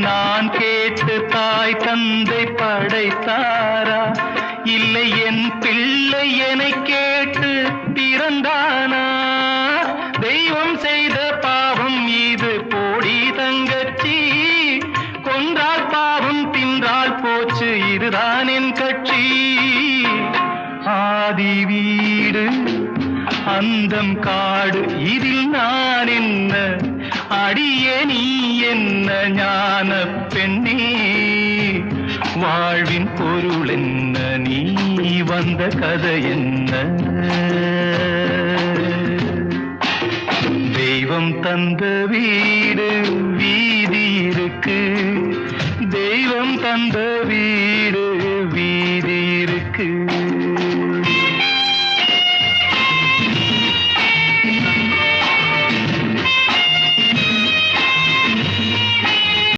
நான் கேட்டு தாய் தந்தை படைத்தாரா? இல்லை என் பிள்ளை என்னை கேட்டு பிறந்தானா? தெய்வம் செய்த பாவம் இது போடி தங்கச்சி, கொன்றால் பாவம் தின்றால் போச்சு இதுதான் என் கட்சி. ஆதி வீடு அந்தம் காடு இதில் நான் என்ன, அடியே நீ என்ன ஞான பெண்ணே? வாழ்வின் பொருள் என்ன, நீ வந்த கதை என்ன? தெய்வம் தந்த வீடு வீதி இருக்கு,